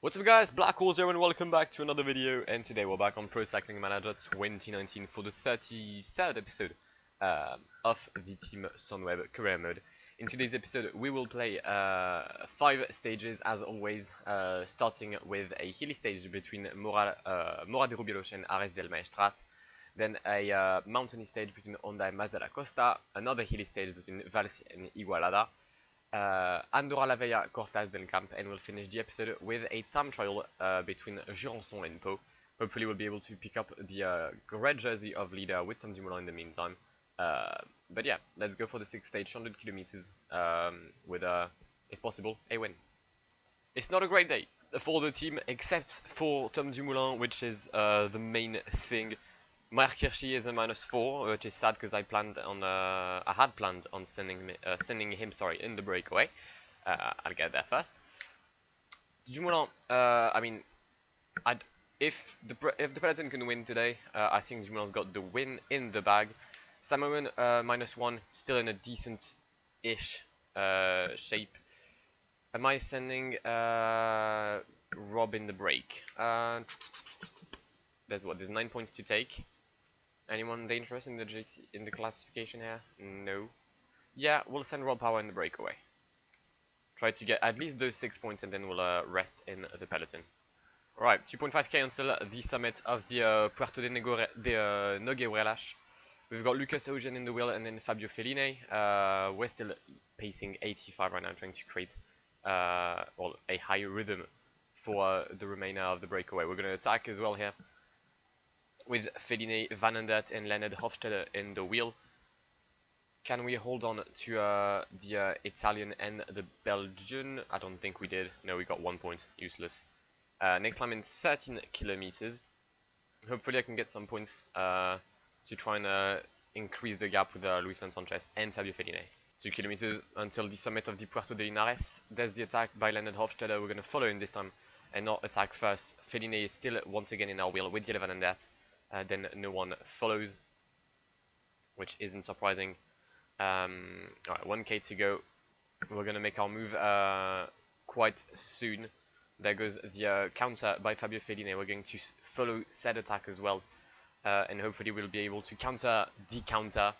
What's up guys, Blackwar here and welcome back to another video, and today we're back on Pro Cycling Manager 2019 for the 33rd episode of the Team Sunweb career mode. In today's episode we will play 5 stages as always, starting with a hilly stage between Mora de Rubilos and Ares del Maestrat, then a mountainy stage between Honda and Mazda la Costa, another hilly stage between Valls and Igualada, Andorra la Vella, Cortas del Camp, and we'll finish the episode with a time trial between Jurançon and Pau. Hopefully we'll be able to pick up the red jersey of leader with some Dumoulin in the meantime. But yeah, let's go for the 6th stage, 100 kilometers, with, if possible, a win. It's not a great day for the team, except for Tom Dumoulin, which is the main thing. Mark Hirschi is a -4, which is sad because I had planned on sending him in the breakaway. I'll get there first. Dumoulin, I mean, if the peloton can win today, I think Dumoulin's got the win in the bag. Salmon -1, still in a decent-ish shape. Am I sending Rob in the break? There's 9 points to take. Anyone dangerous in the classification here? No. Yeah, we'll send Rob Power in the breakaway. Try to get at least those 6 points and then we'll rest in the peloton. Alright, 2.5k until the summit of the Puerto de Nogueras. We've got Lucas Ogen in the wheel and then Fabio Felline. We're still pacing 85 right now, trying to create a higher rhythm for the remainder of the breakaway. We're going to attack as well here, with Felline, Van Aert and Leonard Hofstede in the wheel. Can we hold on to the Italian and the Belgian? I don't think we did. No, we got 1 point. Useless. Next time in 13 kilometers. Hopefully I can get some points to try and increase the gap with Luis Sanchez and Fabio Felline. 2 kilometers until the summit of the Puerto de Linares. There's the attack by Leonard Hofstede. We're going to follow him this time and not attack first. Felline is still once again in our wheel with Van Aert. Then no one follows, which isn't surprising. Alright, 1k to go. We're gonna make our move quite soon. There goes the counter by Fabio Felline. We're going to follow said attack as well, and hopefully we'll be able to counter the counter.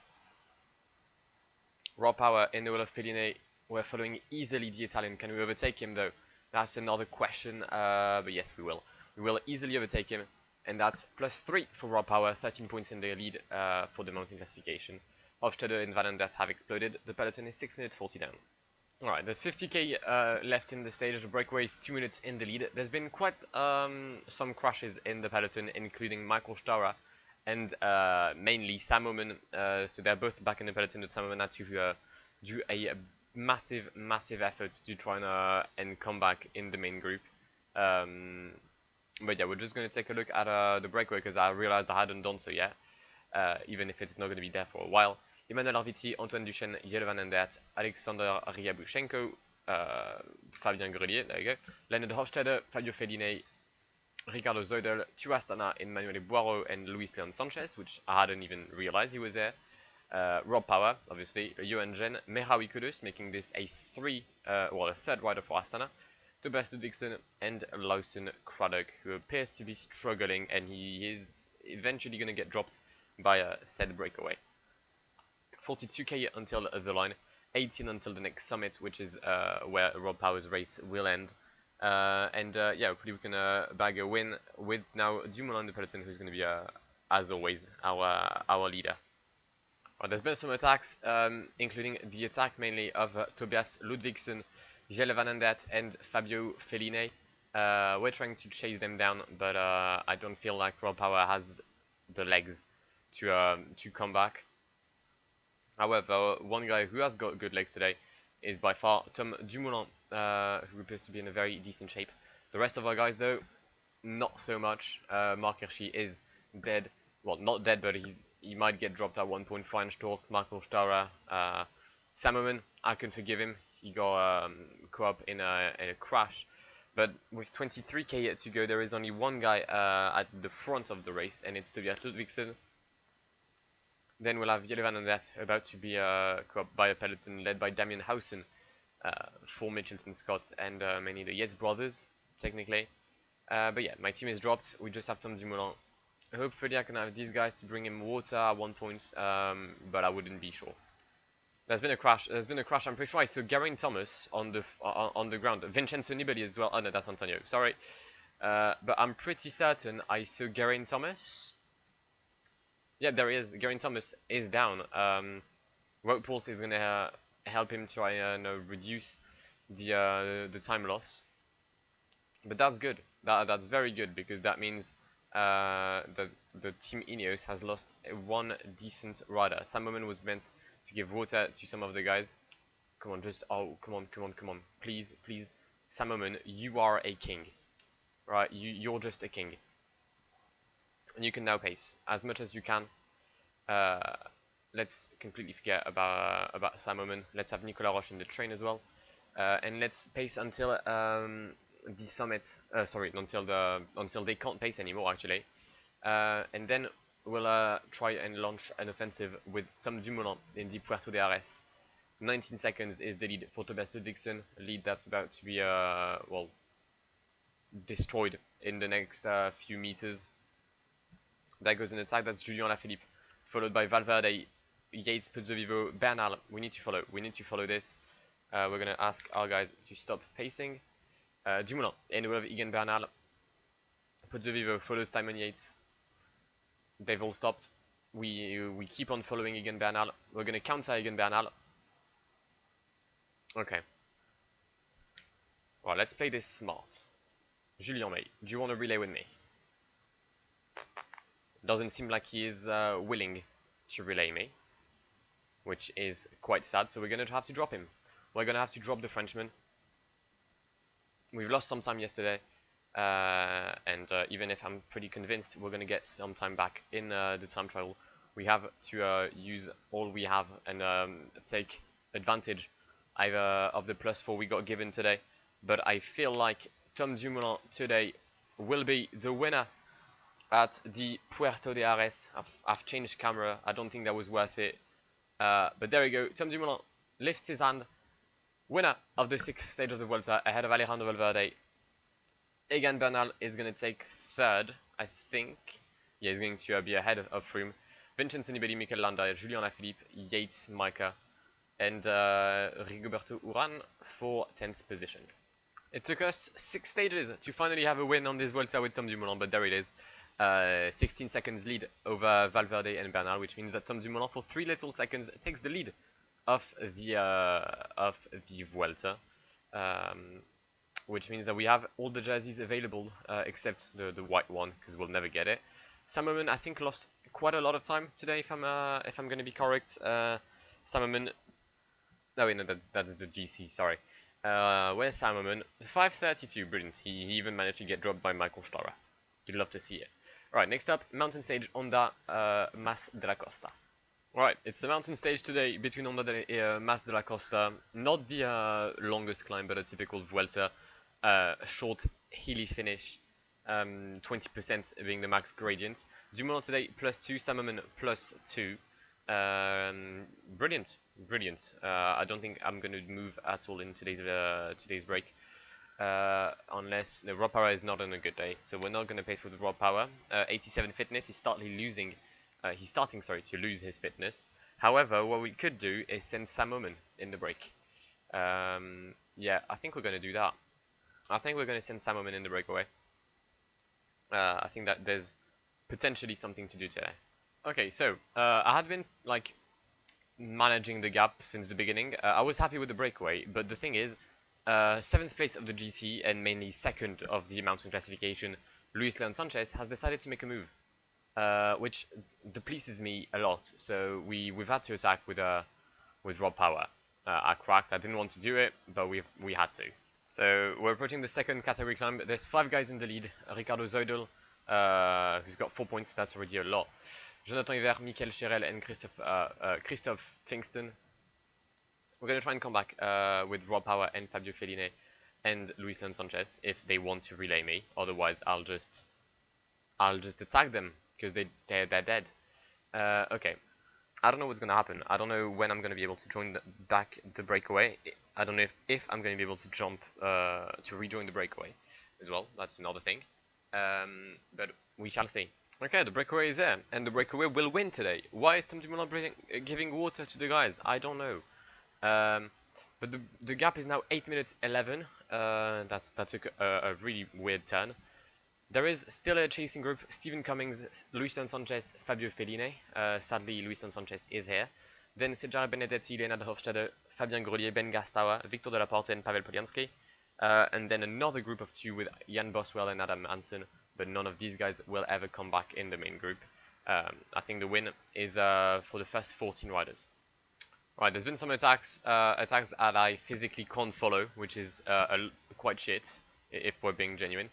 Raw power in the wheel of Felline. We're following easily the Italian. Can we overtake him though? That's another question, but yes, we will. We will easily overtake him. And that's +3 for raw power, 13 points in the lead for the mountain classification. Hofstede and Van Aert have exploded. The peloton is 6 minutes 40 down. Alright, there's 50k left in the stage. The breakaway is 2 minutes in the lead. There's been quite some crashes in the peloton, including Michael Staurer and mainly Sam Omen. So they're both back in the peloton, but Sam Omen had to do a massive effort to try and come back in the main group. But yeah, we're just going to take a look at the breakaway because I realized I hadn't done so yet, even if it's not going to be there for a while. Emmanuel Arviti, Antoine Duchesne, Jelle Van Aert, Alexander Ryabushenko, Fabien Grelier, there you go, Leonard Hofstede, Fabio Felline, Ricardo Zoidel, Thieu Astana, Emmanuel Boiro, and Luis Leon Sanchez, which I hadn't even realized he was there. Rob Power, obviously, Johan Gen, Merawi Kudus, making this a third rider for Astana. Tobias Ludvigsen and Lawson Craddock, who appears to be struggling, and he is eventually going to get dropped by a said breakaway. 42k until the line, 18 until the next summit, which is where Rob Power's race will end. Yeah, hopefully we can bag a win with now Dumoulin the peloton, who's going to be, as always, our leader. There's been some attacks, including the attack mainly of Tobias Ludvigsen, Jelle Van Aert and Fabio Felline. We're trying to chase them down, but I don't feel like Rob Power has the legs to come back. However, one guy who has got good legs today is by far Tom Dumoulin, who appears to be in a very decent shape. The rest of our guys, though, not so much. Mark Hirschi is dead. Well, not dead, but he might get dropped at 1 point. French Torque, Michael Staurer, Sam Omen, I can forgive him. He got caught up in a crash, but with 23k to go, there is only one guy at the front of the race, and it's Tobias Ludvigsen. Then we'll have Jelle Van Aert about to be caught up by a peloton led by Damien Hausen, for Mitchelton Scott and mainly the Yates brothers. technically. But yeah, my team is dropped. We just have Tom Dumoulin. Hopefully I can have these guys to bring him water at one point, but I wouldn't be sure. There's been a crash. There's been a crash. I'm pretty sure I saw Geraint Thomas on the ground. Vincenzo Nibali as well. Oh no, that's Antonio. Sorry. But I'm pretty certain I saw Geraint Thomas. Yeah, there he is. Geraint Thomas is down. Road Pulse is gonna help him try and reduce the time loss. But that's good. That's very good because that means that the team Ineos has lost one decent rider. Sam Moment was meant to give water to some of the guys. Come on, just come on. Please. Sam Moment, you are a king. Right, you're just a king. And you can now pace as much as you can. Let's completely forget about Sam Moment. Let's have Nicolas Roche in the train as well. And let's pace until the summit, until they can't pace anymore actually, and then we'll try and launch an offensive with Tom Dumoulin in the Puerto de Ares. 19 seconds is the lead for Tobias Ludvigsen, a lead that's about to be well, destroyed in the next few meters. That goes an attack. That's Julien Alaphilippe, followed by Valverde, Yates, Pozzovivo, Bernal. We need to follow this. We're gonna ask our guys to stop pacing. Dumoulin in the way of Egan Bernal. Pozzovivo follows Simon Yates. They've all stopped. We keep on following Egan Bernal. We're going to counter Egan Bernal. Okay. Well, let's play this smart. Julien May, do you want to relay with me? Doesn't seem like he is willing to relay me, which is quite sad, so we're going to have to drop him. We're going to have to drop the Frenchman. We've lost some time yesterday, and even if I'm pretty convinced we're going to get some time back in the time trial, we have to use all we have and take advantage either of the +4 we got given today. But I feel like Tom Dumoulin today will be the winner at the Puerto de Ares. I've changed camera. I don't think that was worth it. But there we go. Tom Dumoulin lifts his hand. Winner of the 6th stage of the Vuelta ahead of Alejandro Valverde. Egan Bernal is going to take 3rd, I think. Yeah, he's going to be ahead of Froome. Vincenzo Nibali, Mikel Landa, Julien Alaphilippe, Yates, Micah, and Rigoberto Urán for 10th position. It took us 6 stages to finally have a win on this Vuelta with Tom Dumoulin, but there it is. 16 seconds lead over Valverde and Bernal, which means that Tom Dumoulin for 3 little seconds takes the lead of the Vuelta, which means that we have all the jerseys available except the white one, because we'll never get it. Sam Moment, I think, lost quite a lot of time today, if I'm going to be correct. Sam Moment, no wait, no, that's the GC, sorry. Where's Sam Moment? 5:32, brilliant. He even managed to get dropped by Michael Storer. You'd love to see it. Right, next up, mountain stage Honda Mas de la Costa. Right, it's a mountain stage today between Honda and Mas de la Costa. Not the longest climb, but a typical Vuelta. Short, hilly finish. 20% being the max gradient. Dumoulin today +2, Sam Moment +2. Brilliant. I don't think I'm going to move at all in today's break. Unless the raw power is not on a good day, so we're not going to pace with raw power. 87 fitness. He's starting to lose his fitness. However, what we could do is send Sam Moment in the break. Yeah, I think we're going to do that. I think we're going to send Sam Moment in the breakaway. I think that there's potentially something to do today. Okay, so I had been like managing the gap since the beginning. I was happy with the breakaway, but the thing is, 7th place of the GC and mainly 2nd of the mountain classification, Luis Leon Sanchez has decided to make a move, which depleases me a lot. So we've had to attack with raw power. I cracked. I didn't want to do it, but we had to. So we're approaching the 2nd category climb. There's 5 guys in the lead. Ricardo Zeudel, who's got 4 points. That's already a lot. Jonathan Hiver, Michael Cherel, and Christophe Fingston. We're going to try and come back with raw power and Fabio Felline and Luis Leon Sanchez if they want to relay me. Otherwise, I'll just attack them because they're dead. Okay. I don't know what's going to happen. I don't know when I'm going to be able to join back the breakaway. I don't know if I'm going to be able to jump to rejoin the breakaway. as well. That's another thing. But we shall see. Okay, the breakaway is there, and the breakaway will win today. Why is Tom Dumoulin giving water to the guys? I don't know. But the gap is now 8 minutes 11. That took a really weird turn. There is still a chasing group: Stephen Cummings, Luiston Sanchez, Fabio Felline. Sadly, Luiston Sanchez is here. Then Cesare Benedetti, Leonard Hofstede, Fabien Grelier, Ben Gastawa, Victor Delaporte, and Pavel Polianski. And then another group of 2 with Jan Boswell and Adam Hansen, but none of these guys will ever come back in the main group. I think the win is for the first 14 riders. Right, there's been some attacks that I physically can't follow, which is quite shit, if we're being genuine.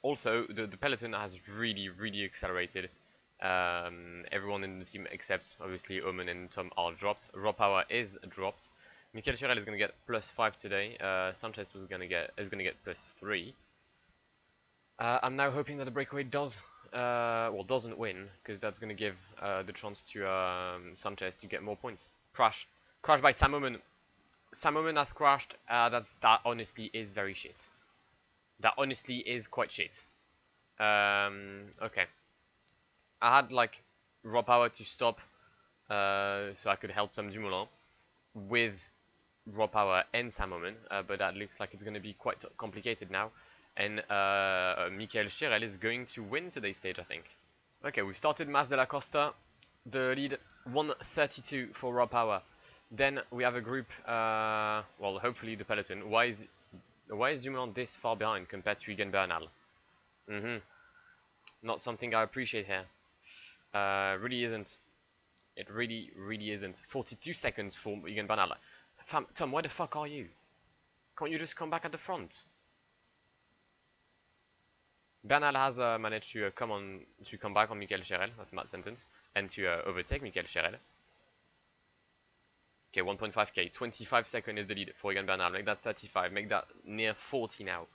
Also, the peloton has really accelerated. Everyone in the team except obviously Omen and Tom are dropped. Raw power is dropped. Michael Chirel is going to get +5 today. Sanchez is going to get +3. I'm now hoping that the breakaway doesn't win, because that's going to give the chance to Sanchez to get more points. Crash by Sam Omen. Sam Omen has crashed. That honestly is very shit. That honestly is quite shit. Okay. I had like raw power to stop, so I could help Tom Dumoulin with raw power and Sam Omen, but that looks like it's going to be quite complicated now. And Michael Chirel is going to win today's stage, I think. Okay, we've started Mas de la Costa. The lead 1:32 for raw power. Then we have a group, well, hopefully the peloton. Why is Dumoulin this far behind compared to Egan Bernal? Not something I appreciate here. Really isn't. It really isn't. 42 seconds for Egan Bernal. Tom, where the fuck are you? Can't you just come back at the front? Bernal has managed to come back on Michael Chirel. That's a mad sentence, and to overtake Michael Chirel. Okay, 1.5k, 25 seconds is the lead for Egan Bernal. Make that 35, make that near 40 now.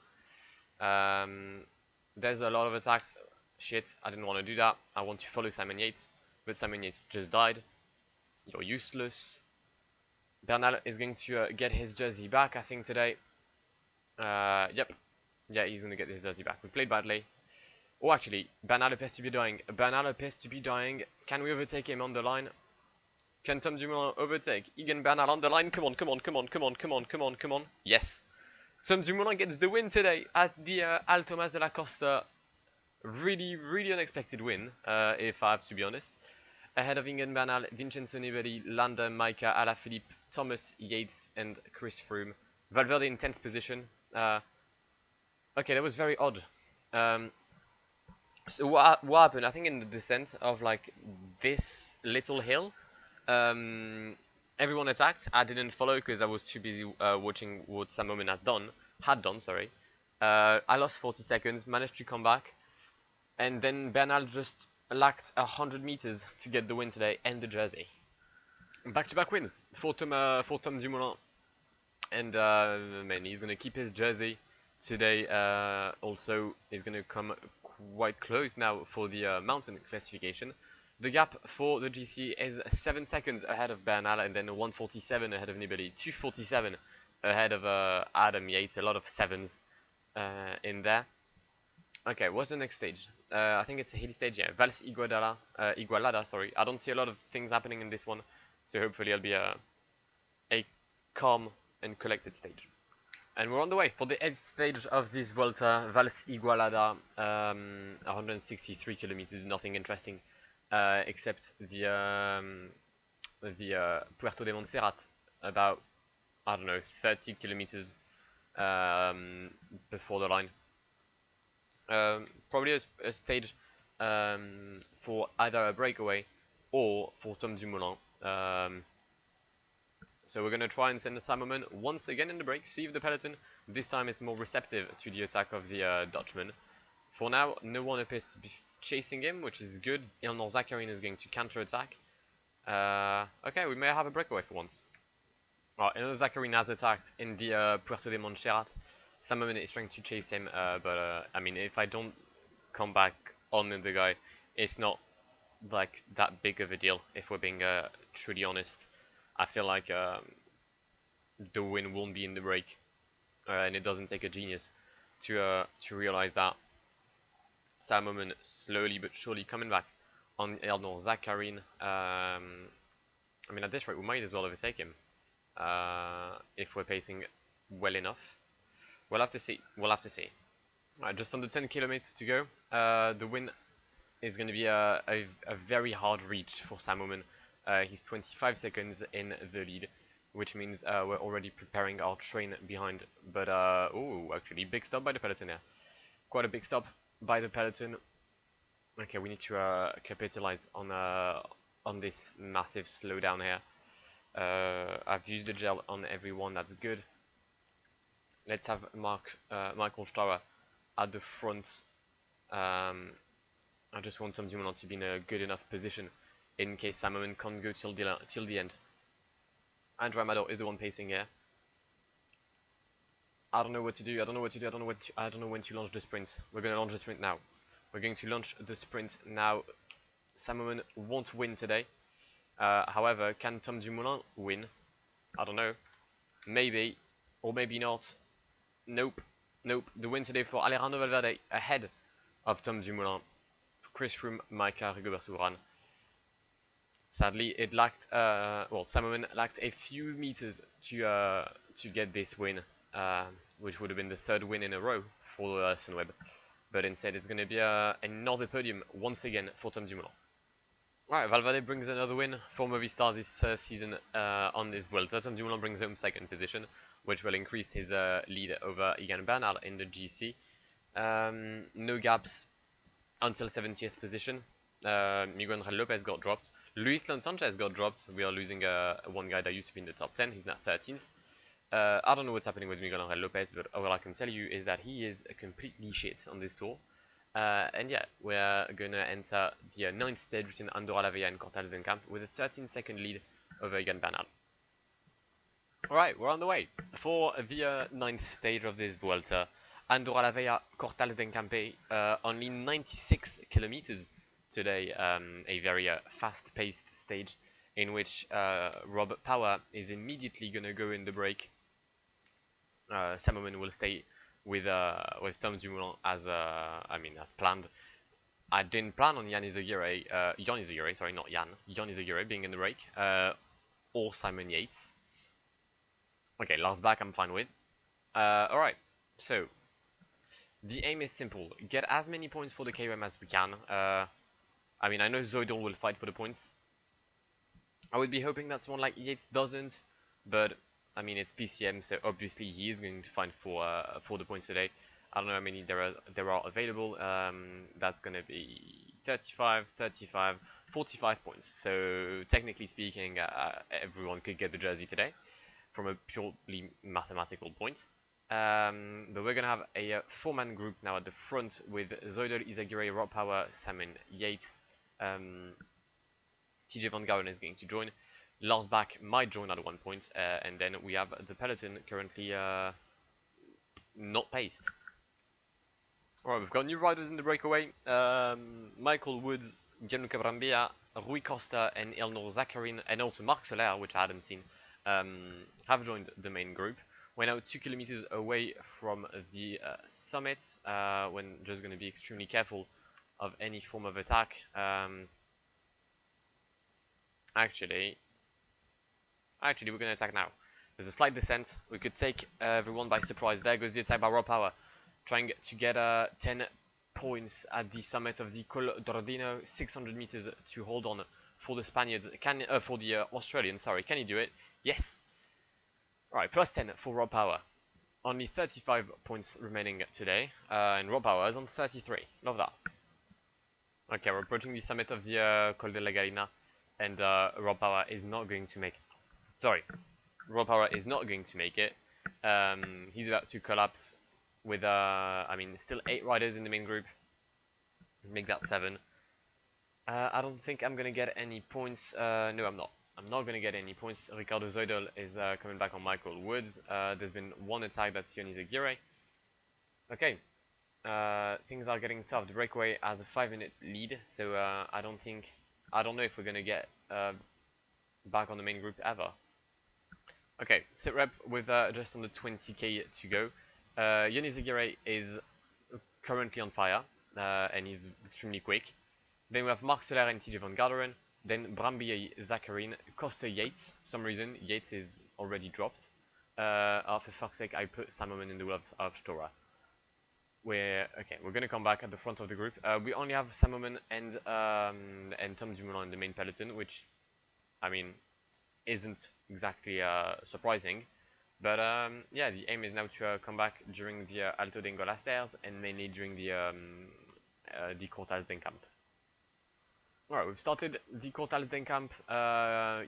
There's a lot of attacks. Shit, I didn't want to do that. I want to follow Simon Yates, but Simon Yates just died. You're useless. Bernal is going to get his jersey back, I think, today. Yep. Yeah, he's going to get his jersey back. We played badly. Oh, actually, Bernal appears to be dying. Bernal appears to be dying. Can we overtake him on the line? Can Tom Dumoulin overtake Egan Bernal on the line? Come on. Yes. Tom Dumoulin gets the win today at the Alto Mas de la Costa. Really unexpected win, if I have to be honest. Ahead of Egan Bernal, Vincenzo Nibali, Landa, Maika, Alaphilippe, Thomas Yates, and Chris Froome. Valverde in 10th position. Okay, that was very odd. So what happened? I think in the descent of like this little hill, everyone attacked. I didn't follow because I was too busy watching what Sam Omen had done. Sorry. I lost 40 seconds, managed to come back, and then Bernal just lacked 100 meters to get the win today and the jersey. Back-to-back wins for Tom Dumoulin, and man, he's gonna keep his jersey today. Also, is gonna come quite close now for the mountain classification. The gap for the GC is 7 seconds ahead of Bernal, and then 1:47 ahead of Nibali, 2:47 ahead of Adam Yates. A lot of sevens in there. Okay, what's the next stage? I think it's a hilly stage, yeah. Vals Igualada, sorry. I don't see a lot of things happening in this one, so hopefully it'll be a calm and collected stage. And we're on the way for the 8th stage of this Vuelta, Vals Igualada, 163 kilometers, nothing interesting, except the Puerto de Montserrat, about, I don't know, 30 kilometers before the line. Probably a stage for either a breakaway or for Tom Dumoulin. So we're going to try and send Sam Omen once again in the break, see if the peloton this time is more receptive to the attack of the Dutchman. For now, no one appears to be chasing him, which is good. Ilnur Zakarin is going to counter-attack. Okay, we may have a breakaway for once. Ilnur Zakarin has attacked in the Puerto de Montserrat. Sam Omen is trying to chase him, but I mean, if I don't come back on the guy, it's not like that big of a deal, if we're being truly honest. I feel like the win won't be in the break, and it doesn't take a genius to realize that Salmon slowly but surely coming back on Eldor Zakharin. I mean, at this rate, we might as well overtake him if we're pacing well enough. We'll have to see. We'll have to see. Right, just under 10 kilometers to go. The win is going to be a very hard reach for Salmon. He's 25 seconds in the lead, which means we're already preparing our train behind. But, oh, actually, big stop by the peloton here. Quite a big stop by the peloton. Okay, we need to capitalize on this massive slowdown here. I've used the gel on everyone, that's good. Let's have Michael Stauer at the front. I just want Tom Dumoulin to be in a good enough position in case Salmon can't go till the end. Andrew Amador is the one pacing here. I don't know what to do. I don't know when to launch the sprint. We're going to launch the sprint now. We're going to launch the sprint now. Salmon won't win today. However, can Tom Dumoulin win? I don't know. Maybe. Or maybe not. Nope. Nope. The win today for Alejandro Valverde ahead of Tom Dumoulin. Chris Froome, Maika, Rigoberto Urán. Sadly, it lacked, well, Salmon lacked a few meters to get this win, which would have been the third win in a row for Sunweb. But instead, it's going to be another podium once again for Tom Dumoulin. Alright, Valverde brings another win for Movistar this season on this Vuelta. Tom Dumoulin brings home second position, which will increase his lead over Egan Bernal in the GC. No gaps until 70th position. Miguel Angel Lopez got dropped. Luis Leon Sanchez got dropped. We are losing one guy that used to be in the top 10. He's now 13th. I don't know what's happening with Miguel Angel Lopez, but all I can tell you is that he is completely shit on this tour. And yeah, we're going to enter the 9th stage between Andorra la Vella and Cortales del Camp with a 13-second lead over Egan Bernal. Alright, we're on the way for the 9th stage of this Vuelta. Andorra la Vella, Cortales del Campe, only 96 kilometers today, a very fast-paced stage in which Rob Power is immediately going to go in the break. Salmon will stay with Tom Dumoulin as planned. I didn't plan on Jan Izagirre, sorry, not Jan Izagirre being in the break, or Simon Yates. Okay, last back I'm fine with. Alright, so the aim is simple. Get as many points for the KOM as we can. I mean, I know Zoidol will fight for the points. I would be hoping that someone like Yates doesn't, but I mean, it's PCM, so obviously he is going to fight for the points today. I don't know how many there are available. That's going to be 35, 35, 45 points. So technically speaking, everyone could get the jersey today from a purely mathematical point. But we're going to have a four-man group now at the front with Zoidol, Izagirre, Rob Power, Simon Yates. TJ Van Galen is going to join. Lars Bak might join at one point, and then we have the peloton currently not paced. Alright, we've got new riders in the breakaway. Michael Woods, Gianluca Brambilla, Rui Costa, and Elnor Zakharin, and also Marc Soler, which I hadn't seen, have joined the main group. We're now 2 kilometers away from the summit. We're just going to be extremely careful of any form of attack. Actually, we're going to attack now. There's a slight descent. We could take everyone by surprise. There goes the attack by Raw Power, trying to get 10 points at the summit of the Col d'Ordino. 600 meters to hold on for the Spaniards. For the Australians, sorry. Can he do it? Yes. Alright, plus 10 for Raw Power. Only 35 points remaining today. And Raw Power is on 33. Love that. Okay, we're approaching the summit of the Col de la Galina. And Raw Power is not going to make... Sorry. Raw Power is not going to make it. He's about to collapse with, I mean, still 8 riders in the main group. Make that 7. I don't think I'm going to get any points. No, I'm not. I'm not going to get any points. Ricardo Zoidol is coming back on Michael Woods. There's been one attack, that's Jan Izagirre. Okay. Things are getting tough. The breakaway has a 5-minute lead, so I don't know if we're going to get back on the main group ever. Okay, sit rep with just under 20k to go. Yoni Zegire is currently on fire, and he's extremely quick. Then we have Marc Soler and TJ Van Garderen. Then Brambilla, Zakarin, Costa Yates. For some reason, Yates is already dropped. Oh, for fuck's sake, I put Salmon in the will of Stora. We're gonna come back at the front of the group. We only have Salmon and Tom Dumoulin in the main peloton, which, I mean, isn't exactly surprising. But yeah, the aim is now to come back during the Alto d'Engola stairs and mainly during the Cortals d'Encamp. Alright, we've started the Cortals d'Encamp.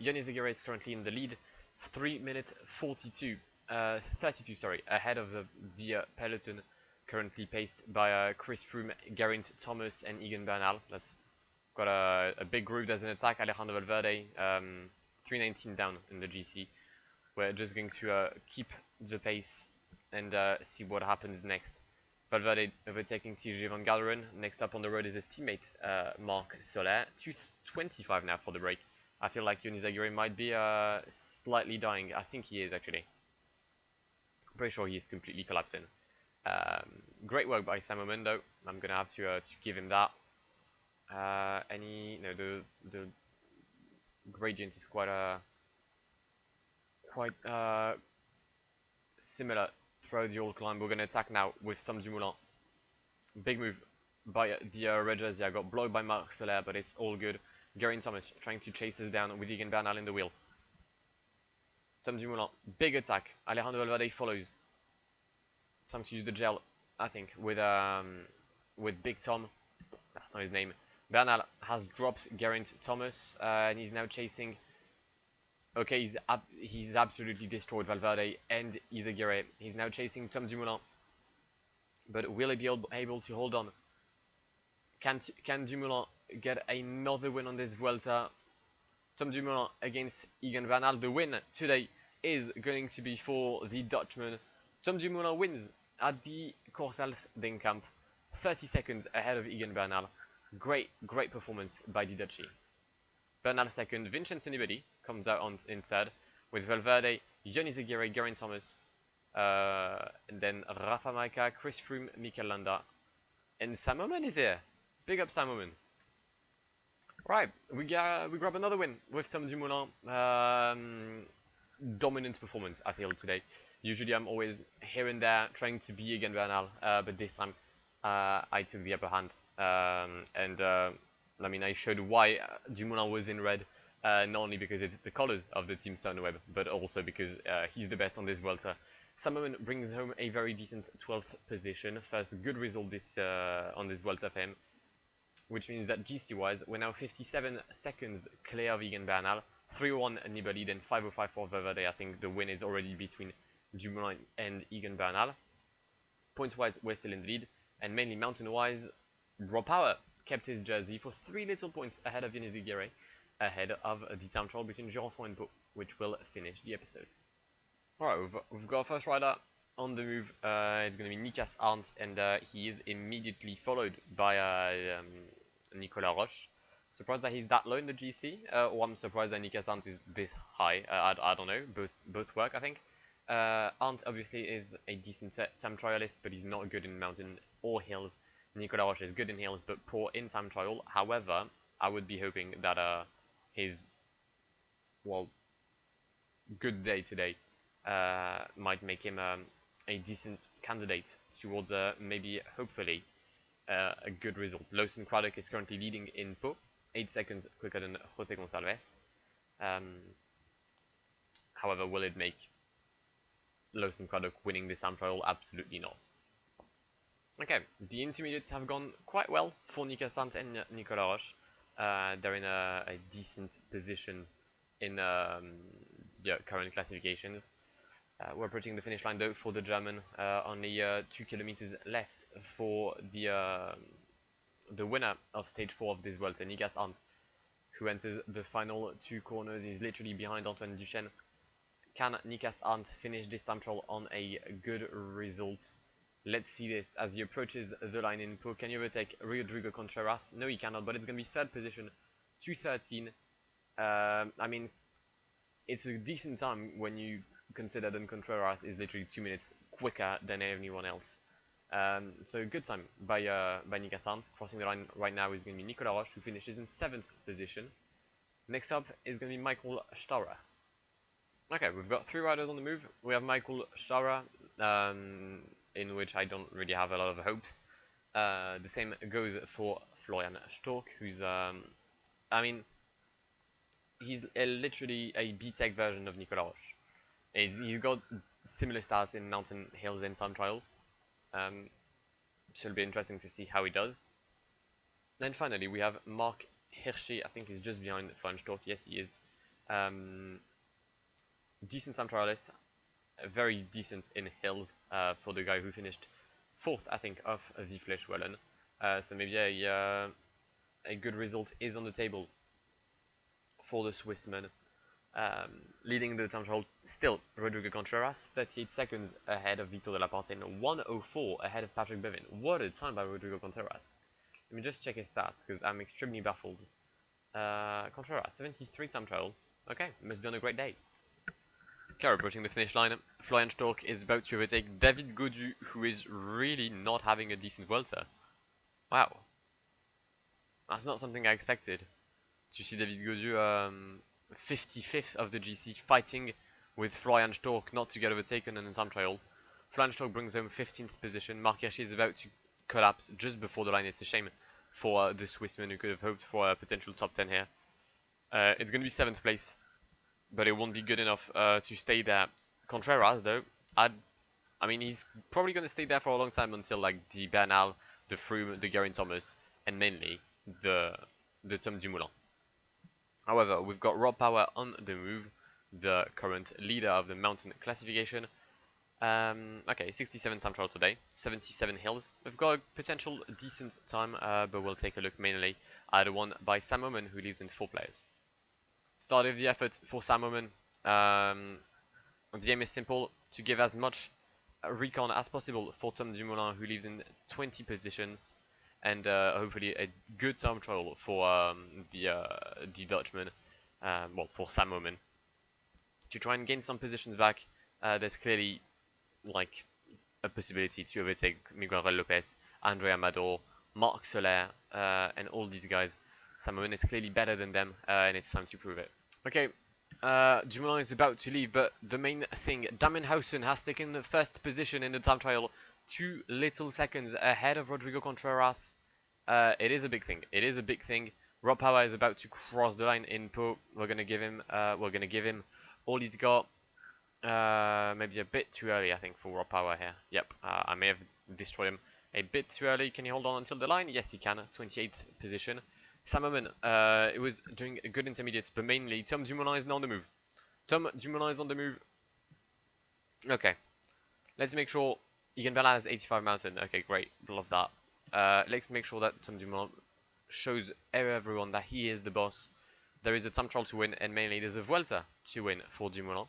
Yoni Zegire is currently in the lead, 3 minutes 32, ahead of the peloton, currently paced by Chris Froome, Geraint Thomas, and Egan Bernal. That's got a big group. There's an attack, Alejandro Valverde, 319 down in the GC. We're just going to keep the pace and see what happens next. Valverde overtaking TJ Van Garderen. Next up on the road is his teammate, Marc Soler. 2:25 now for the break. I feel like Yoni Zegire might be slightly dying. I think he is, actually. Pretty sure he's completely collapsing. Great work by Sam Omen, though. I'm going to have to give him that. The gradient is quite similar throughout the whole climb. We're going to attack now with Tom Dumoulin. Big move by the Rangers. Yeah, got blocked by Marc Soler, but it's all good. Geraint Thomas trying to chase us down with Egan Bernal in the wheel. Tom Dumoulin, big attack. Alejandro Valverde follows. Time to use the gel, I think, with Big Tom. That's not his name. Bernal has dropped Geraint Thomas, and he's now chasing. Okay, he's absolutely destroyed Valverde and Izagirre. He's now chasing Tom Dumoulin. But will he be able to hold on? Can Dumoulin get another win on this Vuelta? Tom Dumoulin against Egan Bernal. The win today is going to be for the Dutchman. Tom Dumoulin wins at the Cortals d'Encamp. 30 seconds ahead of Egan Bernal. Great performance by the Dutchie. Bernal second, Vincenzo Nibali comes out in third, with Valverde, Yoni Zegire, Geraint Thomas, and then Rafa Maika, Chris Froome, Mikel Landa, and Sam Omen is here. Big up Sam Omen. Right, we grab another win with Tom Dumoulin. Dominant performance, I feel, today. Usually I'm always here and there trying to be Egan Bernal, but this time I took the upper hand. I mean, I showed why Dumoulin was in red, not only because it's the colors of the team Sunweb, but also because he's the best on this Vuelta. Salmon brings home a very decent 12th position, first good result on this Vuelta for him, which means that GC-wise, we're now 57 seconds clear of Egan Bernal, 3:01 Nibali, then 5:05 for Valverde. I think the win is already between Dumoulin and Egan Bernal. Points-wise, we're still in the lead, and mainly mountain-wise, Raw Power kept his jersey for 3 little points ahead of Yoni Zegire, ahead of the time trial between Jurançon and Pau, which will finish the episode. Alright, we've got a first rider on the move. It's going to be Nicolas Arndt, and he is immediately followed by Nicolas Roche. Surprised that he's that low in the GC, or I'm surprised that Nicolas Arndt is this high. I don't know, both work, I think. Arndt obviously is a decent time trialist, but he's not good in mountain or hills. Nicolas Roche is good in hills, but poor in time trial. However, I would be hoping that his, good day today might make him a decent candidate towards maybe, hopefully, a good result. Lawson Craddock is currently leading in Pau, 8 seconds quicker than Jose Gonçalves. However, will it make Lawson Craddock winning this time trial? Absolutely not. Okay, the intermediates have gone quite well for Nicolas Arndt and Nicolas Roche. They're in a decent position in the current classifications. We're approaching the finish line though for the German. Only 2 kilometers left for the winner of stage 4 of this Vuelta, Nicolas Arndt, who enters the final 2 corners. He's literally behind Antoine Duchesne. Can Nicolas Arndt finish this time trial on a good result? Let's see this as he approaches the line in Pau. Can you overtake Rodrigo Contreras? No, he cannot, but it's going to be 3rd position, 2:13. I mean, it's a decent time when you consider that Contreras is literally 2 minutes quicker than anyone else. So good time by Nika Sant. Crossing the line right now is going to be Nicolas Roche, who finishes in 7th position. Next up is going to be Michael Staurer. Okay, we've got 3 riders on the move. We have Michael Staurer, in which I don't really have a lot of hopes. The same goes for Florian Stork, who's, I mean, he's literally a B-Tech version of Nicolas Roche. He's got similar stats in mountain, hills, and time trial. So it'll be interesting to see how he does. Then finally, we have Mark Hirschi. I think he's just behind Florian Stork. Yes, he is. Decent time trialist. Very decent in hills for the guy who finished 4th, I think, of the Flèche so maybe a good result is on the table for the Swissman. Leading the time trial still Rodrigo Contreras, 38 seconds ahead of Victor Delaporte and 1:04 ahead of Patrick Bevin. What a time by Rodrigo Contreras. Let me just check his stats because I'm extremely baffled. Contreras, 73 time trial. Okay, must be on a great day. Okay, approaching the finish line. Florian Stork is about to overtake David Gaudu, who is really not having a decent Vuelta. Wow. That's not something I expected. To see David Gaudu 55th of the GC fighting with Florian Stork not to get overtaken in the time trial. Florian Stork brings home 15th position. Mark Hirschi is about to collapse just before the line. It's a shame for the Swissman who could have hoped for a potential top 10 here. It's going to be 7th place, but it won't be good enough to stay there. Contreras, though, I mean, he's probably going to stay there for a long time until like the Bernal, the Froome, the Geraint Thomas, and mainly the Tom Dumoulin. However, we've got Rob Power on the move, the current leader of the mountain classification. Okay, 67 time trial today, 77 hills. We've got a potential decent time, but we'll take a look mainly at the one by Sam Oomen, who leaves in 4 players. Start of the effort for Sam Oomen. The aim is simple, to give as much recon as possible for Tom Dumoulin, who leaves in 20 positions, and hopefully a good time trial for the Dutchman, well, for Sam Oomen. To try and gain some positions back, there's clearly like a possibility to overtake Miguel Lopez, Andre Amador, Marc Soler, and all these guys. Sam Oomen is clearly better than them, and it's time to prove it. Okay, Dumoulin is about to leave, but the main thing, Damien Hausen has taken the 1st position in the time trial, 2 little seconds ahead of Rodrigo Contreras. It is a big thing. It is a big thing. Rob Power is about to cross the line in Pau. We're gonna give him all he's got. Maybe a bit too early, I think, for Rob Power here. Yep, I may have destroyed him a bit too early. Can he hold on until the line? Yes, he can. 28th position. Sam Oomen, it was doing a good intermediate, but mainly Tom Dumoulin is now on the move. Tom Dumoulin is on the move. Okay, let's make sure Egan Bernal has 85 mountain. Okay, great, love that. Let's make sure that Tom Dumoulin shows everyone that he is the boss. There is a time trial to win, and mainly there's a Vuelta to win for Dumoulin.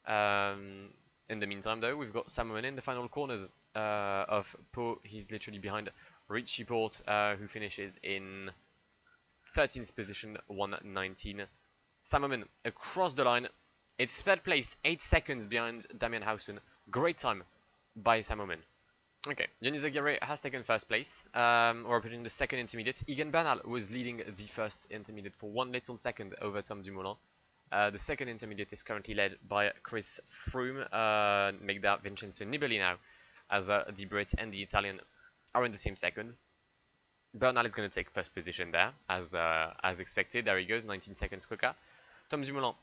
In the meantime, though, we've got Sam Oomen in the final corners of Pau. He's literally behind Richie Porte, who finishes in 13th position, 1:19. Sam Oomen across the line. It's 3rd place, 8 seconds behind Damien Hausen. Great time by Sam Oomen. Okay, Yannis Aguirre has taken 1st place. We're putting the 2nd intermediate. Egan Bernal was leading the 1st intermediate for 1 little second over Tom Dumoulin. The 2nd intermediate is currently led by Chris Froome. Make that Vincenzo Nibali now, as the Brit and the Italian are in the same 2nd. Bernal is going to take 1st position there, as expected. There he goes, 19 seconds quicker. Tom Dumoulin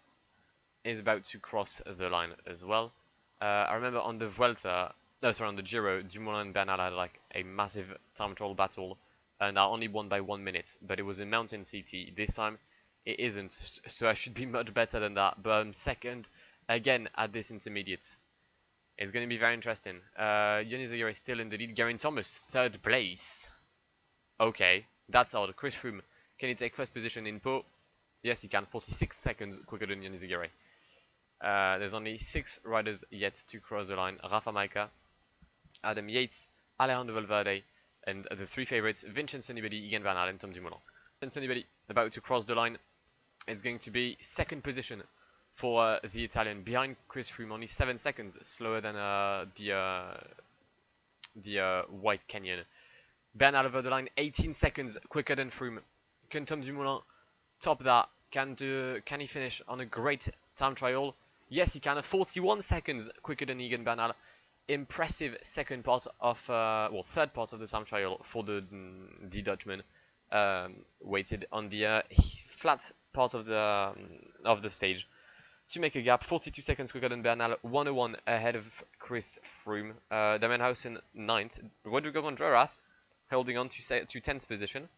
is about to cross the line as well. I remember on the Vuelta, on the Giro, Dumoulin and Bernal had like a massive time trial battle, and I only won by 1 minute, but it was a mountain CT. This time it isn't, so I should be much better than that, but I'm 2nd again at this intermediate. It's going to be very interesting. Yannis Aguirre is still in the lead. Geraint Thomas, 3rd place. Okay, that's odd. Chris Froome, can he take 1st position in Pau? Yes, he can. 46 seconds quicker than Yannis Aguirre. There's only 6 riders yet to cross the line. Rafa Maika, Adam Yates, Alejandro Valverde, and the 3 favorites, Vincenzo Nibali, Egan Bernal, and Tom Dumoulin. Vincenzo Nibali about to cross the line. It's going to be 2nd position for the Italian, behind Chris Froome, only 7 seconds slower than the White Canyon. Bernal over the line, 18 seconds quicker than Froome. Can Tom Dumoulin top that? Can he finish on a great time trial? Yes, he can. 41 seconds quicker than Egan Bernal. Impressive second part of, third part of the time trial for the Dutchman. Waited on the flat part of the stage to make a gap. 42 seconds quicker than Bernal, 101 ahead of Chris Froome. Damenhausen 9th. Rodrigo Contreras holding on to 10th position.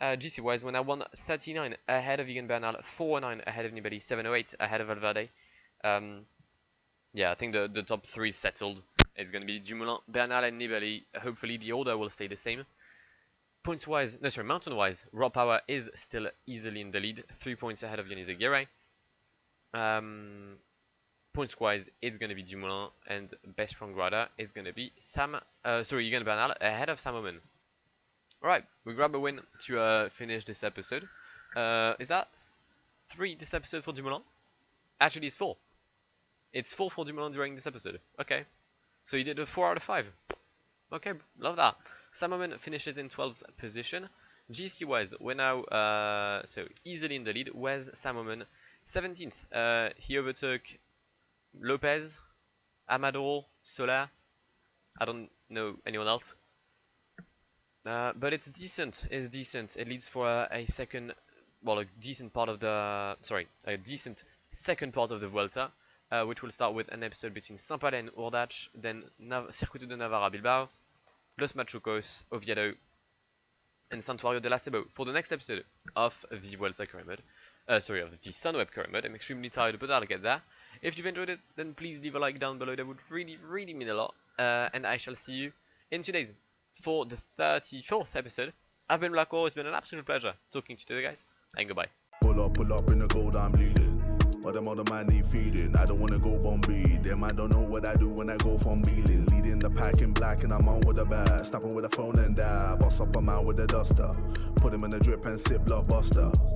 GC wise, we're now 139 ahead of Egan Bernal, 409 ahead of Nibali, 708 ahead of Valverde. Yeah, I think the top 3 is settled. It's going to be Dumoulin, Bernal, and Nibali. Hopefully the order will stay the same. Mountain-wise, Raw Power is still easily in the lead, 3 points ahead of Yannis Aguirre. Points-wise, it's going to be Dumoulin, and best front rider is going to be Egan Bernal ahead of Sam Omen. Alright, we grab a win to finish this episode. Is that 3 this episode for Dumoulin? Actually, it's 4. It's 4 for Dumoulin during this episode. Okay. So you did a 4 out of 5. Okay, love that. Sam Omen finishes in 12th position. GC-wise, we're now so easily in the lead. Where's Sam Omen? 17th. He overtook Lopez, Amador, Soler. I don't know anyone else. But it's decent. It's decent. It leads for a second, a decent part of the, a decent second part of the Vuelta, which will start with an episode between Saint-Palais and Urdach, then Circuito de Navarra Bilbao, Los Machucos, Oviedo, and Santuario de la Cebo for the next episode of the Vuelta career mode. Of the Sunweb career mode. I'm extremely tired, but I'll get there. If you've enjoyed it, then please leave a like down below. That would really, really mean a lot. And I shall see you in 2 days for the 34th episode. I've been Blackwar. It's been an absolute pleasure talking to you today, guys. And goodbye. Pull up in the gold, I'm leading. But them other man need feeding. I don't wanna go Bombay. Them I don't know what I do when I go from Beeling. Leading the pack in black and I'm on with the bat. Snapping with a phone and dab. Boss up a man with a duster. Put him in the drip and sip blockbuster.